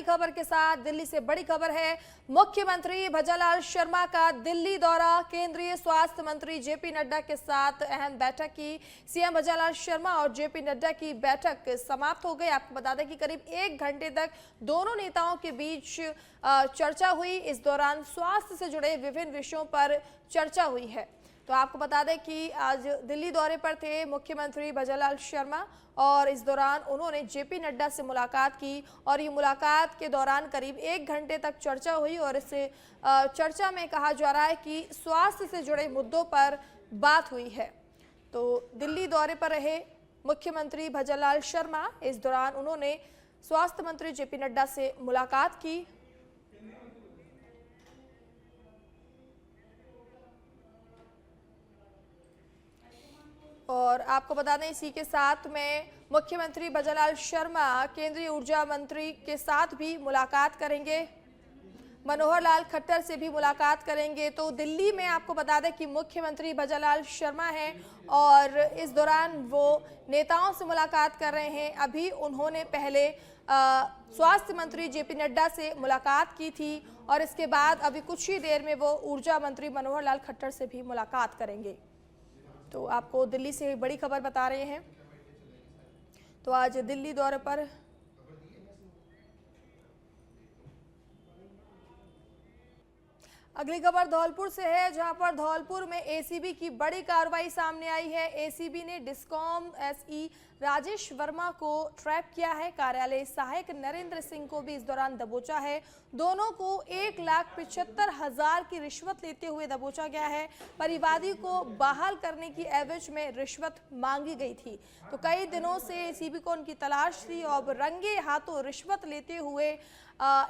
खबर के साथ दिल्ली से बड़ी खबर है। मुख्यमंत्री भजनलाल शर्मा का दिल्ली दौरा, केंद्रीय स्वास्थ्य मंत्री जेपी नड्डा के साथ अहम बैठक की। सीएम भजनलाल शर्मा और जेपी नड्डा की बैठक समाप्त हो गई। आपको बता दें कि करीब 1 घंटे तक दोनों नेताओं के बीच चर्चा हुई। इस दौरान स्वास्थ्य से जुड़े विभिन्न विषयों पर चर्चा हुई है। तो आपको बता दें कि आज दिल्ली दौरे पर थे मुख्यमंत्री भजनलाल शर्मा और इस दौरान उन्होंने जेपी नड्डा से मुलाकात की और ये मुलाकात के दौरान करीब 1 घंटे तक चर्चा हुई और इस चर्चा में कहा जा रहा है कि स्वास्थ्य से जुड़े मुद्दों पर बात हुई है। तो दिल्ली दौरे पर रहे मुख्यमंत्री भजनलाल शर्मा, इस दौरान उन्होंने स्वास्थ्य मंत्री जेपी नड्डा से मुलाकात की। और आपको बता दें इसी के साथ में मुख्यमंत्री भजनलाल शर्मा केंद्रीय ऊर्जा मंत्री के साथ भी मुलाकात करेंगे, मनोहर लाल खट्टर से भी मुलाकात करेंगे। तो दिल्ली में आपको बता दें कि मुख्यमंत्री भजनलाल शर्मा हैं और इस दौरान वो नेताओं से मुलाकात कर रहे हैं। अभी उन्होंने पहले स्वास्थ्य मंत्री जेपी नड्डा से मुलाकात की थी और इसके बाद अभी कुछ ही देर में वो ऊर्जा मंत्री मनोहर लाल खट्टर से भी मुलाकात करेंगे। तो आपको दिल्ली से बड़ी खबर बता रहे हैं। तो आज दिल्ली दौरे पर अगली खबर धौलपुर से है, जहां पर धौलपुर में एसीबी की बड़ी कार्रवाई सामने आई है। एसीबी ने डिस्कॉम एसई राजेश वर्मा को ट्रैप किया है। कार्यालय सहायक नरेंद्र सिंह को भी इस दौरान दबोचा है। दोनों को 1,75,000 की रिश्वत लेते हुए दबोचा गया है। परिवादी को बहाल करने की एवज में रिश्वत मांगी गई थी। तो कई दिनों से एसीबी को उनकी तलाश थी और अब रंगे हाथों रिश्वत लेते हुए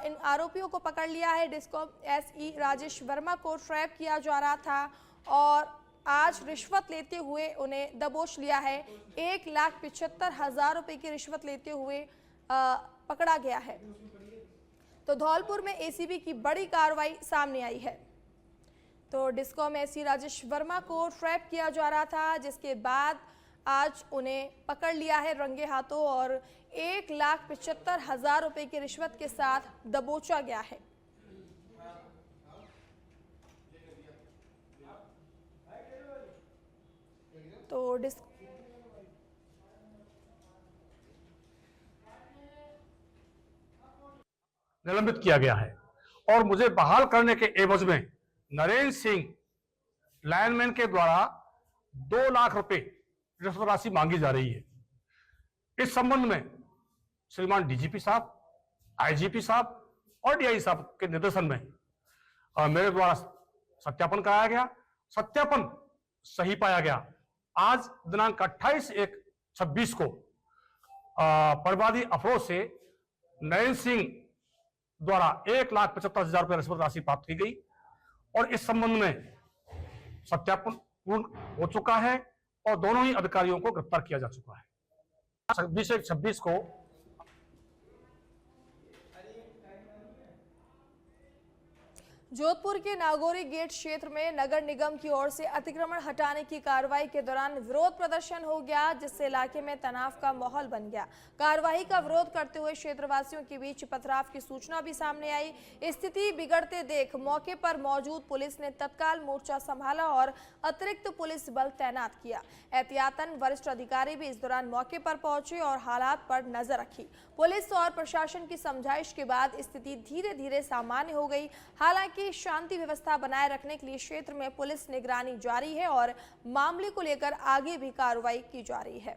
इन आरोपियों को पकड़ लिया है। डिस्कॉम एसई राजेश वर्मा को ट्रैप किया जा रहा था और आज रिश्वत लेते हुए उन्हें दबोच लिया है। 1,75,000 रुपए की रिश्वत लेते हुए पकड़ा गया है। तो धौलपुर में एसीबी की बड़ी कार्रवाई सामने आई है। तो डिस्कॉम एसई राजेश वर्मा को ट्रैप किया जा रहा था, जिसके बाद आज उन्हें पकड़ लिया है रंगे हाथों और 1,75,000 रुपए की रिश्वत के साथ दबोचा गया है। तो निलंबित किया गया है और मुझे बहाल करने के एवज में नरेंद्र सिंह लाइनमैन के द्वारा 2 लाख रुपए रिश्वत राशि मांगी जा रही है। इस संबंध में श्रीमान डीजीपी साहब, आईजीपी साहब और डीआई साहब के निर्देशन में मेरे द्वारा सत्यापन कराया गया। सत्यापन सही पाया गया। आज दिनांक 28/1/26 को परिवादी अफरोज से नरेंद्र सिंह द्वारा 1,75,000 रुपये रिश्वत राशि प्राप्त की गई और इस संबंध में सत्यापन पूर्ण हो चुका है और दोनों ही अधिकारियों को गिरफ्तार किया जा चुका है। 26/1/26 को जोधपुर के नागौरी गेट क्षेत्र में नगर निगम की ओर से अतिक्रमण हटाने की कार्रवाई के दौरान विरोध प्रदर्शन हो गया, जिससे इलाके में तनाव का माहौल बन गया। कार्रवाई का विरोध करते हुए क्षेत्रवासियों के बीच पथराव की सूचना भी सामने आई। स्थिति बिगड़ते देख मौके पर मौजूद पुलिस ने तत्काल मोर्चा संभाला और अतिरिक्त पुलिस बल तैनात किया। एहतियातन वरिष्ठ अधिकारी भी इस दौरान मौके पर पहुंचे और हालात पर नजर रखी। पुलिस और प्रशासन की समझाइश के बाद स्थिति धीरे धीरे सामान्य हो गई। हालांकि शांति व्यवस्था बनाए रखने के लिए क्षेत्र में पुलिस निगरानी जारी है और मामले को लेकर आगे भी कार्रवाई की जा रही है।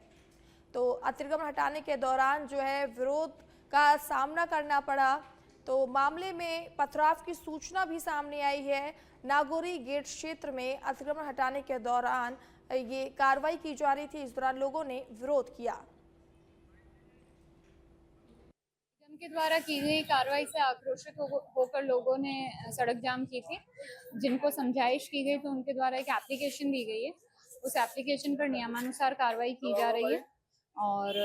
तो अतिक्रमण हटाने के दौरान जो है विरोध का सामना करना पड़ा। तो मामले में पथराव की सूचना भी सामने आई है। नागौरी गेट क्षेत्र में अतिक्रमण हटाने के दौरान ये कार्रवाई की जा रही थी। इस दौरान लोगों ने विरोध किया। के द्वारा की गई कार्रवाई से आक्रोशित होकर लोगों ने सड़क जाम की थी, जिनको समझाइश की गई तो उनके द्वारा एक एप्लीकेशन दी गई है। उस एप्लीकेशन पर नियमानुसार कार्रवाई की जा रही है और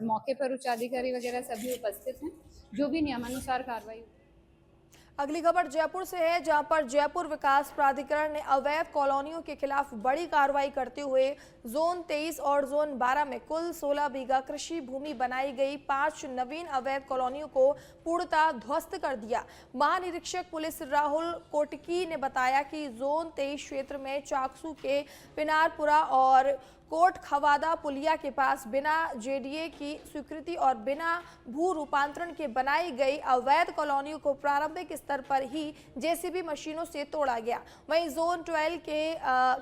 मौके पर उच्चाधिकारी वगैरह सभी उपस्थित हैं। जो भी नियमानुसार कार्रवाई अगली खबर जयपुर से है, जहां पर जयपुर विकास प्राधिकरण ने अवैध कॉलोनियों के खिलाफ बड़ी कार्रवाई करते हुए जोन 23 और जोन 12 में कुल 16 बीघा कृषि भूमि बनाई गई 5 नवीन अवैध कॉलोनियों को पूर्णतः ध्वस्त कर दिया। महानिरीक्षक पुलिस राहुल कोटकी ने बताया कि जोन 23 क्षेत्र में चाकसू के पिनारपुरा और कोट खवादा पुलिया के पास बिना जेडीए की स्वीकृति और बिना भू रूपांतरण के बनाई गई अवैध कॉलोनियों को प्रारंभिक स्तर पर ही जेसीबी मशीनों से तोड़ा गया। वहीं जोन 12 के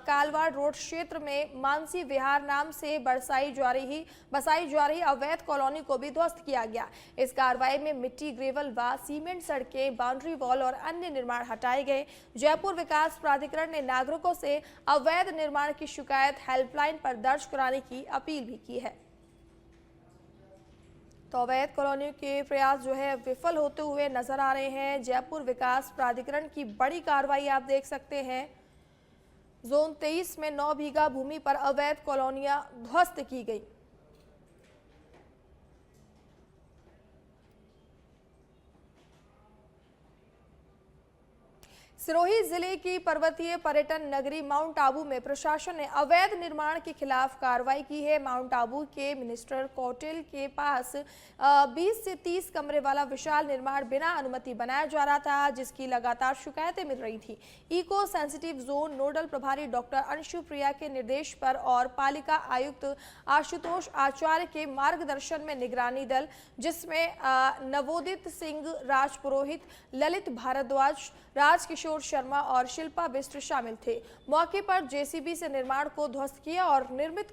कालवाड़ रोड क्षेत्र में मानसी विहार नाम से बसाई जा रही अवैध कॉलोनी को भी ध्वस्त किया गया। इस कार्रवाई में मिट्टी, ग्रेवल व सीमेंट सड़कें, बाउंड्री वॉल और अन्य निर्माण हटाए गए। जयपुर विकास प्राधिकरण ने नागरिकों से अवैध निर्माण की शिकायत हेल्पलाइन पर दर्ज कराने की अपील भी की है। तो अवैध कॉलोनियों के प्रयास जो है विफल होते हुए नजर आ रहे हैं। जयपुर विकास प्राधिकरण की बड़ी कार्रवाई आप देख सकते हैं। जोन 23 में 9 बीघा भूमि पर अवैध कॉलोनियां ध्वस्त की गई। सिरोही जिले की पर्वतीय पर्यटन नगरी माउंट आबू में प्रशासन ने अवैध निर्माण के खिलाफ कार्रवाई की है। माउंट आबू के मिनिस्टर कोटेल के पास 20 से 30 कमरे वाला विशाल निर्माण बिना अनुमति बनाया जा रहा था, जिसकी लगातार शिकायतें मिल रही थी। इको सेंसिटिव जोन नोडल प्रभारी डॉक्टर अंशु प्रिया के निर्देश पर और पालिका आयुक्त आशुतोष आचार्य के मार्गदर्शन में निगरानी दल, जिसमें नवोदित सिंह, राज पुरोहित, ललित भारद्वाज, राजकिशोर शर्मा और शिल्पा बिष्ट शामिल थे। मौके पर जेसीबी से निर्माण को ध्वस्त किया और निर्मित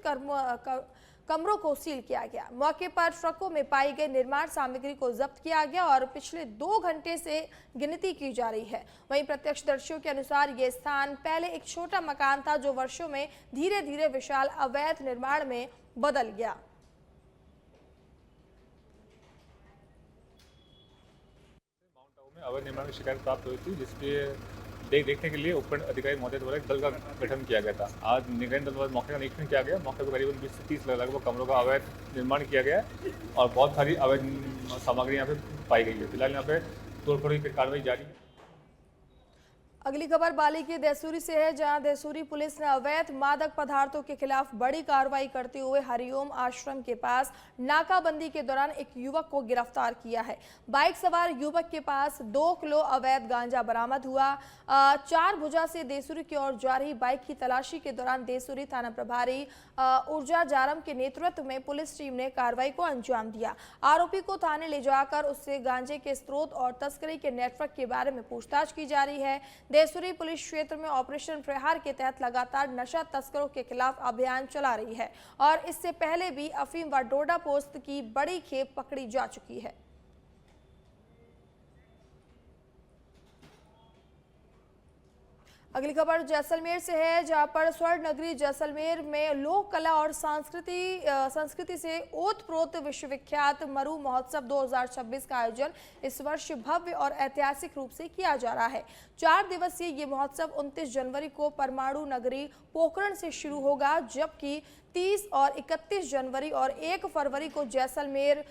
कमरों को सील किया गया। मौके पर ट्रकों में पाई गई निर्माण सामग्री को जब्त किया गया और पिछले 2 घंटे से गिनती की जा रही है। वहीं प्रत्यक्षदर्शियों के अनुसार ये स्थान पहले एक छोटा मकान था, जो वर्षों में धीरे धीरे विशाल अवैध निर्माण में बदल गया। अवैध निर्माण की शिकायत प्राप्त हुई थी, जिसके देखने के लिए उप अधिकारी महोदय द्वारा एक दल का गठन किया गया था। आज निगरानी दल द्वारा मौके का निरीक्षण किया गया। मौके पर करीबन 20 से 30 लगभग कमरों का अवैध निर्माण किया गया है और बहुत सारी अवैध सामग्री यहाँ पे पाई गई है। फिलहाल यहाँ पे तोड़फोड़ की कार्रवाई जारी है। अगली खबर बाली की देसूरी से है, जहां देसूरी पुलिस ने अवैध मादक पदार्थों के खिलाफ बड़ी कार्रवाई करते हुए हरिओम आश्रम के पास नाकाबंदी के दौरान एक युवक को गिरफ्तार किया है। बाइक सवार युवक के पास 2 किलो अवैध गांजा बरामद हुआ। 4 भुजा से देसूरी की ओर जा रही बाइक की तलाशी के दौरान देसूरी थाना प्रभारी ऊर्जा जारम के नेतृत्व में पुलिस टीम ने कार्रवाई को अंजाम दिया। आरोपी को थाने ले जाकर उससे गांजे के स्रोत और तस्करी के नेटवर्क के बारे में पूछताछ की जा रही है। देसूरी पुलिस क्षेत्र में ऑपरेशन प्रहार के तहत लगातार नशा तस्करों के खिलाफ अभियान चला रही है और इससे पहले भी अफीम व डोडा पोस्त की बड़ी खेप पकड़ी जा चुकी है। अगली खबर जैसलमेर से है, जहां पर स्वर्ण नगरी जैसलमेर में लोक कला और संस्कृति से ओतप्रोत विश्वविख्यात मरु महोत्सव 2026 का आयोजन इस वर्ष भव्य और ऐतिहासिक रूप से किया जा रहा है। 4 दिवसीय ये महोत्सव 29 जनवरी को परमाणु नगरी पोखरण से शुरू होगा, जबकि 30 और 31 जनवरी और 1 फरवरी को जैसलमेर,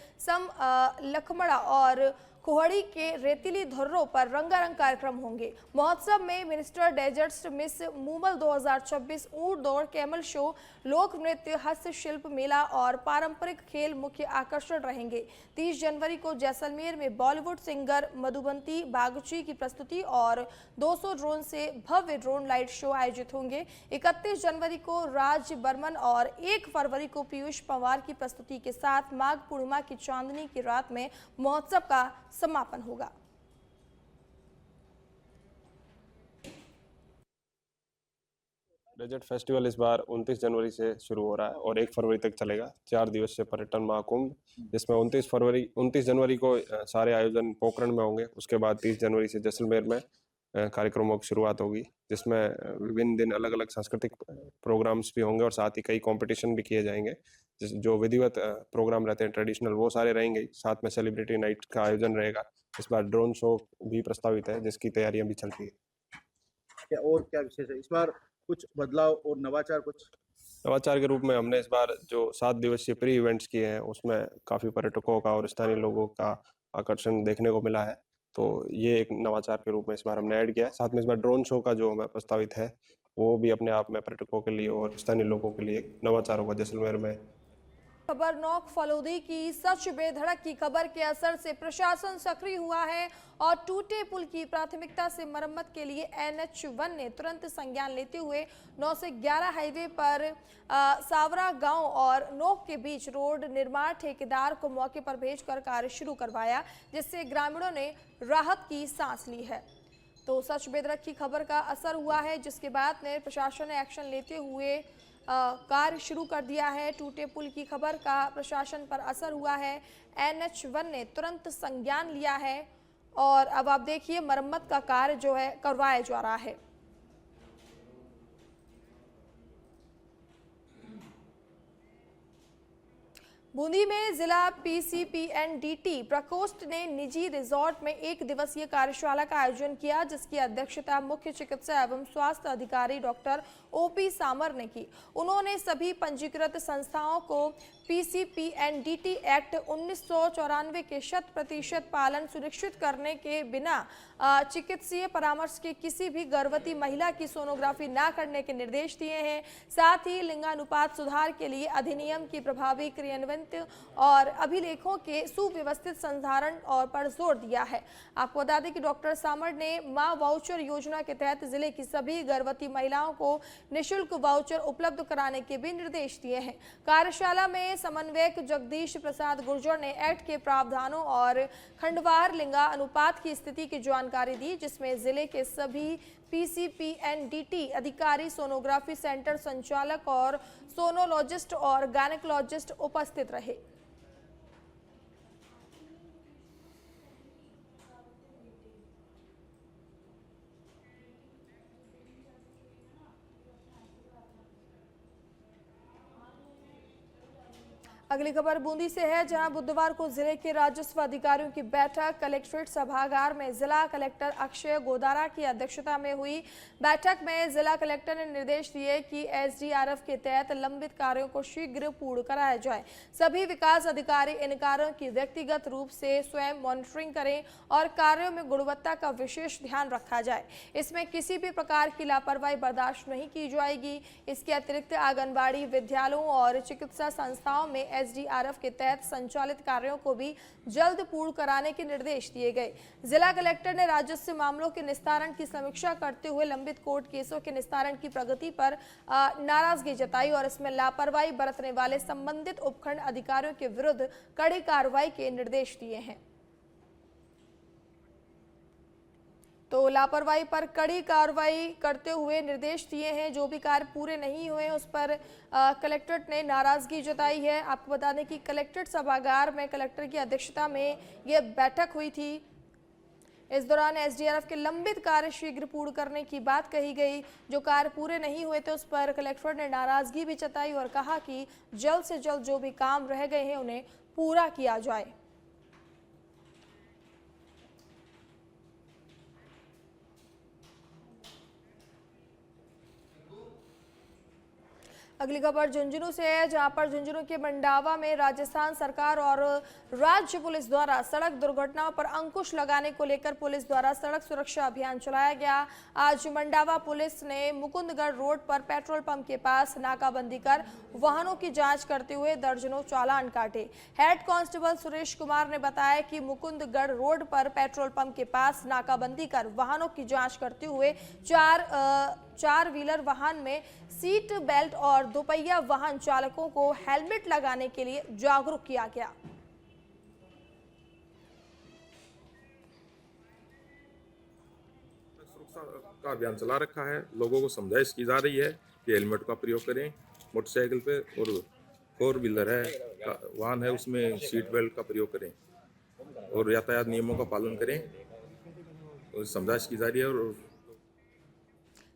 लखमड़ा और कोहड़ी के रेतीली धर्रों पर रंगारंग कार्यक्रम होंगे। महोत्सव में मिनिस्टर डेजर्ट्स, मिस मूमल 2026, ऊंट दौड़, कैमल शो, लोक नृत्य, हस्तशिल्प मेला और पारंपरिक खेल मुख्य आकर्षण रहेंगे। 30 जनवरी को जैसलमेर में बॉलीवुड सिंगर मधुबंती बागची की प्रस्तुति और 200 ड्रोन से भव्य ड्रोन लाइट शो आयोजित होंगे। 31 जनवरी को राज बर्मन और 1 फरवरी को पीयूष पंवार की प्रस्तुति के साथ माघ पूर्णिमा की चांदनी की रात में महोत्सव का समापन होगा। डेजर्ट फेस्टिवल इस बार 29 जनवरी से शुरू हो रहा है और 1 फरवरी तक चलेगा। 4 दिवसीय पर्यटन महाकुंभ, जिसमें 29 जनवरी को सारे आयोजन पोखरण में होंगे। उसके बाद 30 जनवरी से जैसलमेर में कार्यक्रमों की शुरुआत होगी, जिसमें विभिन्न दिन अलग अलग सांस्कृतिक प्रोग्राम्स भी होंगे और साथ ही कई कंपटीशन भी किए जाएंगे। जो विधिवत प्रोग्राम रहते हैं ट्रेडिशनल, वो सारे रहेंगे। साथ में सेलिब्रिटी नाइट का आयोजन रहेगा। इस बार ड्रोन शो भी प्रस्तावित है, जिसकी तैयारियां भी चल रही है। और क्या विशेष है इस बार? कुछ बदलाव और नवाचार के रूप में हमने इस बार जो 7 दिवसीय प्री इवेंट्स किए हैं, उसमें काफ़ी पर्यटकों का और स्थानीय लोगों का आकर्षण देखने को मिला है। तो ये एक नवाचार के रूप में इस बार हमने ऐड किया है। साथ में इस बार ड्रोन शो का जो हमें प्रस्तावित है वो भी अपने आप में पर्यटकों के लिए और स्थानीय लोगों के लिए एक नवाचार होगा जैसलमेर में। खबर नौक फलोदी की सच बेधड़क की खबर के असर से प्रशासन सक्रिय हुआ है और टूटे पुल की प्राथमिकता से मरम्मत के लिए NH1 ने तुरंत संज्ञान लेते हुए 9 से 11 हाईवे पर सावरा गांव और नोक के बीच रोड निर्माण ठेकेदार को मौके पर भेजकर कार्य शुरू करवाया, जिससे ग्रामीणों ने राहत की सांस ली है। तो सच बेधड़क की खबर का असर हुआ है, जिसके बाद ने प्रशासन ने एक्शन लेते हुए कार्य शुरू कर दिया है। टूटे पुल की खबर का प्रशासन पर असर हुआ है। NH1 ने तुरंत संज्ञान लिया है और अब आप देखिए मरम्मत का कार्य जो है करवाया जा रहा है। बूंदी में जिला PCPNDT प्रकोष्ठ ने निजी रिजॉर्ट में 1 दिवसीय कार्यशाला का आयोजन किया, जिसकी अध्यक्षता मुख्य चिकित्सा एवं स्वास्थ्य अधिकारी डॉक्टर OP सामर ने की। उन्होंने सभी पंजीकृत संस्थाओं को PCPNDT एक्ट 1994 के 100% पालन सुनिश्चित करने के बिना चिकित्सीय परामर्श के किसी भी गर्भवती महिला की सोनोग्राफी न करने के निर्देश दिए हैं। साथ ही लिंगानुपात सुधार के लिए अधिनियम की प्रभावी क्रियान्वयन और अभिलेखों के सुव्यवस्थित संधारण और पर जोर दिया है। आपको बता दें कि डॉक्टर सामर ने मां वाउचर योजना के तहत जिले की सभी गर्भवती महिलाओं को निःशुल्क वाउचर उपलब्ध कराने के भी निर्देश दिए हैं। कार्यशाला में समन्वयक जगदीश प्रसाद गुर्जर ने एक्ट के प्रावधानों और खंडवार लिंगा अनुपात की स्थिति की जानकारी दी, जिसमें जिले के सभी PCPNDT अधिकारी, सोनोग्राफी सेंटर संचालक और सोनोलॉजिस्ट और गायनेकोलॉजिस्ट उपस्थित रहे। अगली खबर बूंदी से है, जहां बुधवार को जिले के राजस्व अधिकारियों की बैठक कलेक्ट्रेट सभागार में जिला कलेक्टर अक्षय गोदारा की अध्यक्षता में हुई। बैठक में जिला कलेक्टर ने निर्देश दिए कि SDRF के तहत लंबित कार्यों को शीघ्र पूर्ण कराया जाए। सभी विकास अधिकारी इन कार्यों की व्यक्तिगत रूप से स्वयं मॉनिटरिंग करें और कार्यों में गुणवत्ता का विशेष ध्यान रखा जाए। इसमें किसी भी प्रकार की लापरवाही बर्दाश्त नहीं की जाएगी। इसके अतिरिक्त आंगनबाड़ी, विद्यालयों और चिकित्सा संस्थाओं में SDRF के तहत संचालित कार्यों को भी जल्द पूर्ण कराने के निर्देश दिए गए। जिला कलेक्टर ने राजस्व मामलों के निस्तारण की समीक्षा करते हुए लंबित कोर्ट केसों के निस्तारण की प्रगति पर नाराजगी जताई और इसमें लापरवाही बरतने वाले संबंधित उपखंड अधिकारियों के विरुद्ध कड़ी कार्रवाई के निर्देश दिए हैं। तो लापरवाही पर कड़ी कार्रवाई करते हुए निर्देश दिए हैं। जो भी कार्य पूरे नहीं हुए उस पर कलेक्ट्रेट ने नाराजगी जताई है। आपको बता दें कि कलेक्ट्रेट सभागार में कलेक्टर की अध्यक्षता में यह बैठक हुई थी। इस दौरान SDRF के लंबित कार्य शीघ्र पूर्ण करने की बात कही गई। जो कार्य पूरे नहीं हुए थे उस पर कलेक्टर ने नाराजगी भी जताई और कहा कि जल्द से जल्द जो भी काम रह गए हैं उन्हें पूरा किया जाए। अगली खबर झुंझुनू से है, जहां पर झुंझुनू के मंडावा में राजस्थान सरकार और राज्य पुलिस द्वारा सड़क दुर्घटनाओं पर अंकुश लगाने को लेकर पुलिस द्वारा सड़क सुरक्षा अभियान चलाया गया। आज मंडावा पुलिस ने मुकुंदगढ़ रोड पर पेट्रोल पंप के पास नाकाबंदी कर वाहनों की जांच करते हुए दर्जनों चालान काटे। हेड कांस्टेबल सुरेश कुमार ने बताया कि मुकुंदगढ़ रोड पर पेट्रोल पंप के पास नाकाबंदी कर वाहनों की जांच करते हुए चार व्हीलर वाहन में सीट बेल्ट और दोपहिया वाहन चालकों को हेलमेट लगाने के लिए जागरूक किया गया। सुरक्षा का अभियान चला रखा है। लोगों को समझाइश की जा रही है कि हेलमेट का प्रयोग करें मोटरसाइकिल पे, और 4 व्हीलर है वाहन है उसमें सीट बेल्ट का प्रयोग करें और यातायात नियमों का पालन करें, और समझाइश की जा रही है। और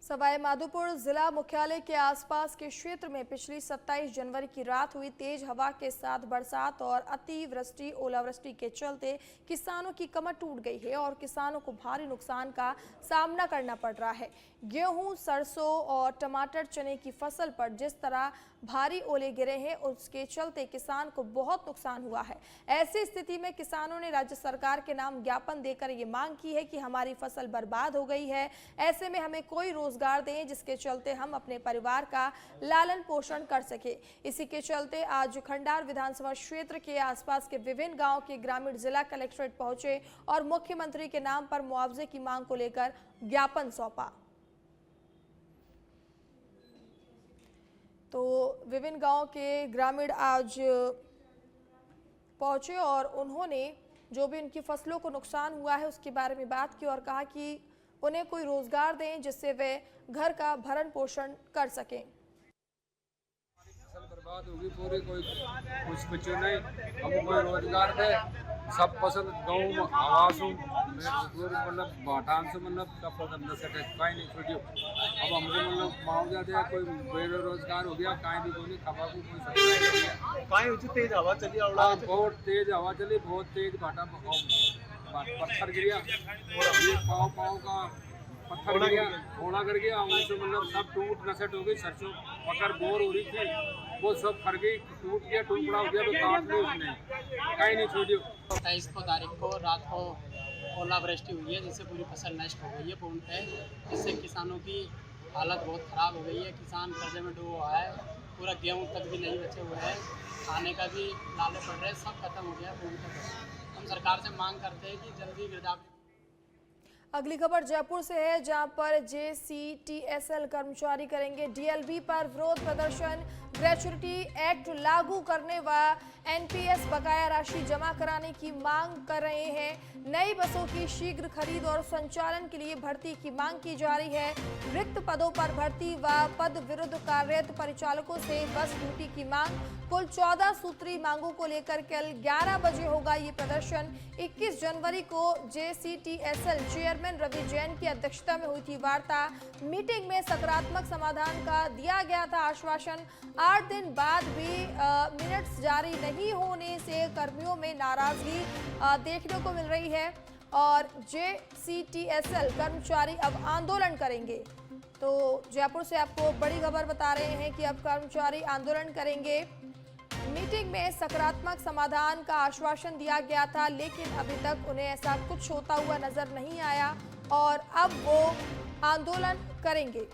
सवाई माधोपुर जिला मुख्यालय के आसपास के क्षेत्र में पिछली 27 जनवरी की रात हुई तेज हवा के साथ बरसात और अतिवृष्टि ओलावृष्टि के चलते किसानों की कमर टूट गई है और किसानों को भारी नुकसान का सामना करना पड़ रहा है। गेहूं, सरसों और टमाटर, चने की फसल पर जिस तरह भारी ओले गिरे हैं, उसके चलते किसान को बहुत नुकसान हुआ है। ऐसी स्थिति में किसानों ने राज्य सरकार के नाम ज्ञापन देकर ये मांग की है कि हमारी फसल बर्बाद हो गई है, ऐसे में हमें कोई रोजगार दें जिसके चलते हम अपने परिवार का लालन पोषण कर सके। इसी के चलते आज खंडार विधानसभा क्षेत्र के आसपास के विभिन्न गांव के ग्रामीण जिला कलेक्ट्रेट पहुंचे और मुख्यमंत्री के नाम पर मुआवजे की मांग को लेकर ज्ञापन सौंपा। तो विभिन्न गांव के ग्रामीण आज पहुंचे और उन्होंने जो भी उनकी फसलों को नुकसान हुआ है उसके बारे में बात की और कहा कि उन्हें कोई रोजगार दें जिससे वे घर का भरण पोषण कर सकें। फसल बर्बाद होगी पूरी, कोई कुछ बच्चों नहीं, हमको कोई रोजगार दे, सब फसल गाँव आवास मतलब बाटान से मतलब सब फसल न सके कहीं नहीं छूटियो। अब हमको मतलब मुआवजा दे, कोई बेरोजगार हो गया कहीं भी कोई खबा को कोई तेज हवा चली, बहुत तेज हवा चली, बहुत तेज भाटा पत्थर गिरा और ये पाँव का पत्थर गिर गया, घोड़ा गिर गया, उनसे मतलब सब टूट नसट हो गई। सरसों मटर बोर हो रही थी वो सब फर गई, टूट गया, टुकड़ा हो गया, तो काट ली उसने, कहीं नहीं छोड़ी। 27 तारीख को रात को ओलावृष्टि हुई है जिससे पूरी फसल नष्ट हो गई है पूर्ण पे, जिससे किसानों की हालत बहुत ख़राब हो गई है। किसान कर्जे में डूबा हुआ है, पूरा गेहूँ तक भी नहीं बचे हुए हैं, खाने का भी लाले पड़ रहे हैं, सब खत्म हो गया पूरी तरह। हम सरकार से मांग करते हैं कि जल्दी गिरदावरी। अगली खबर जयपुर से है, जहां पर JCTSL कर्मचारी करेंगे DLB पर विरोध प्रदर्शन। ग्रेच्युटी एक्ट लागू करने व NPS बकाया राशि जमा कराने की मांग कर रहे हैं। नई बसों की शीघ्र खरीद और संचालन के लिए भर्ती की मांग की जा रही है। रिक्त पदों पर भर्ती व पद विरुद्ध कार्यरत परिचालकों से बस ड्यूटी की मांग। कुल 14 सूत्री मांगों को लेकर कल 11 बजे होगा ये प्रदर्शन। 21 जनवरी को JCTSL चेयरमैन रवि जैन की अध्यक्षता में हुई थी वार्ता। मीटिंग में सकारात्मक समाधान का दिया गया था आश्वासन। 8 दिन बाद भी मिनट्स जारी नहीं होने से कर्मियों में नाराजगी देखने को मिल रही है और JCTSL कर्मचारी अब आंदोलन करेंगे। तो जयपुर से आपको बड़ी खबर बता रहे हैं कि अब कर्मचारी आंदोलन करेंगे। मीटिंग में सकारात्मक समाधान का आश्वासन दिया गया था, लेकिन अभी तक उन्हें ऐसा कुछ होता हुआ नजर नहीं आया और अब वो आंदोलन करेंगे।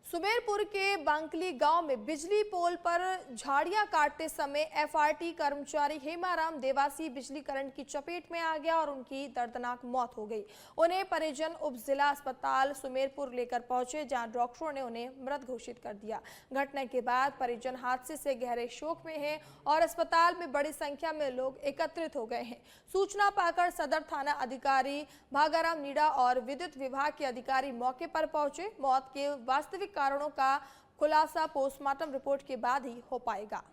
सुमेरपुर के बांकली गांव में बिजली पोल पर झाड़ियां काटते समय FRT कर्मचारी हेमाराम देवासी बिजली करंट की चपेट में आ गया और उनकी दर्दनाक मौत हो गई। उन्हें परिजन उप जिला अस्पताल सुमेरपुर लेकर पहुंचे, जहां डॉक्टरों ने उन्हें मृत घोषित कर दिया। घटना के बाद परिजन हादसे से गहरे शोक में हैं और अस्पताल में बड़ी संख्या में लोग एकत्रित हो गए हैं। सूचना पाकर सदर थाना अधिकारी भागाराम नीडा और विद्युत विभाग के अधिकारी मौके पर पहुंचे। मौत के वास्तविक कारणों का खुलासा पोस्टमार्टम रिपोर्ट के बाद ही हो पाएगा।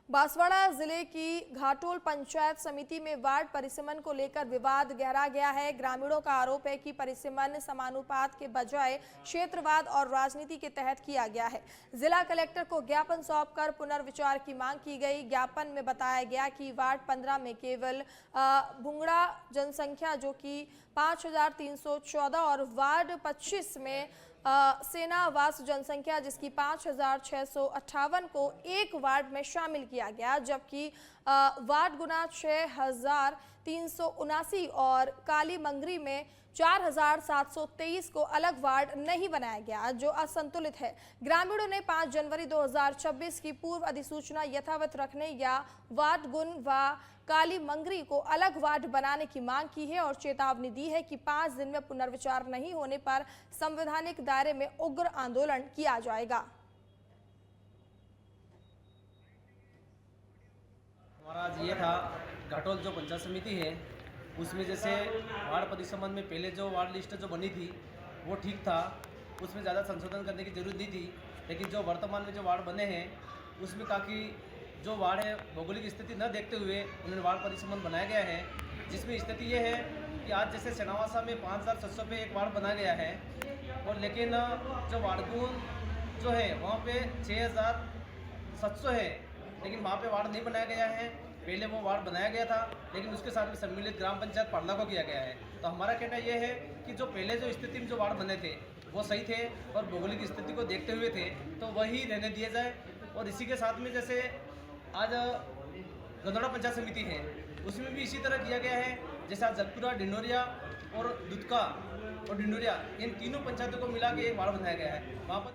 बांसवाड़ा जिले की घाटोल पंचायत समिति में वार्ड परिसीमन को लेकर विवाद गहरा गया है। ग्रामीणों का आरोप है कि परिसीमन समानुपात के बजाय क्षेत्रवाद और राजनीति के तहत किया गया है। जिला कलेक्टर को ज्ञापन सौंपकर पुनर्विचार की मांग की गई। ज्ञापन में बताया गया कि वार्ड 15 में केवल भुंगड़ा जनसंख्या जो कि 5314 और वार्ड 25 में सेनावास जनसंख्या जिसकी 5658 को एक वार्ड में शामिल किया गया, जबकि वार्ड गुना 6379 और काली मंगरी में 4723 को अलग वार्ड नहीं बनाया गया, जो असंतुलित है। ग्रामीणों ने 5 जनवरी 2026 की पूर्व अधिसूचना यथावत रखने या वार्ड गुण व काली मंगरी को अलग वार्ड बनाने की मांग की है और चेतावनी दी है कि 5 दिन में पुनर्विचार नहीं होने पर संवैधानिक दायरे में उग्र आंदोलन किया जाएगा। हमारा आज ये था, घाटोल जो पंचायत समिति है उसमें जैसे वार्ड परिसमन में पहले जो वार्ड लिस्ट जो बनी थी वो ठीक था, उसमें ज़्यादा संशोधन करने की जरूरत नहीं थी। लेकिन जो वर्तमान में जो वार्ड बने हैं उसमें काफ़ी जो वार्ड है भौगोलिक स्थिति न देखते हुए उन्होंने वार्ड परिसमन बनाया गया है, जिसमें स्थिति ये है कि आज जैसे सेनावासा में 5700 पे एक वार्ड बनाया गया है और लेकिन जो वार्डगुन जो है वहाँ पे 6700 है, लेकिन वहाँ पे वार्ड नहीं बनाया गया है। पहले वो वार्ड बनाया गया था, लेकिन उसके साथ में सम्मिलित ग्राम पंचायत पारला को किया गया है। तो हमारा कहना ये है कि जो पहले जो स्थिति में जो वार्ड बने थे वो सही थे और भौगोलिक स्थिति को देखते हुए थे, तो वही रहने दिए जाए। और इसी के साथ में जैसे आज गंदौड़ा पंचायत समिति है, उसमें भी इसी तरह किया गया है। जैसे आज जगपुरा, डिंडोरिया और दुधका और डिंडोरिया, इन तीनों पंचायतों को मिला के एक वार्ड बनाया गया है। वहाँ पर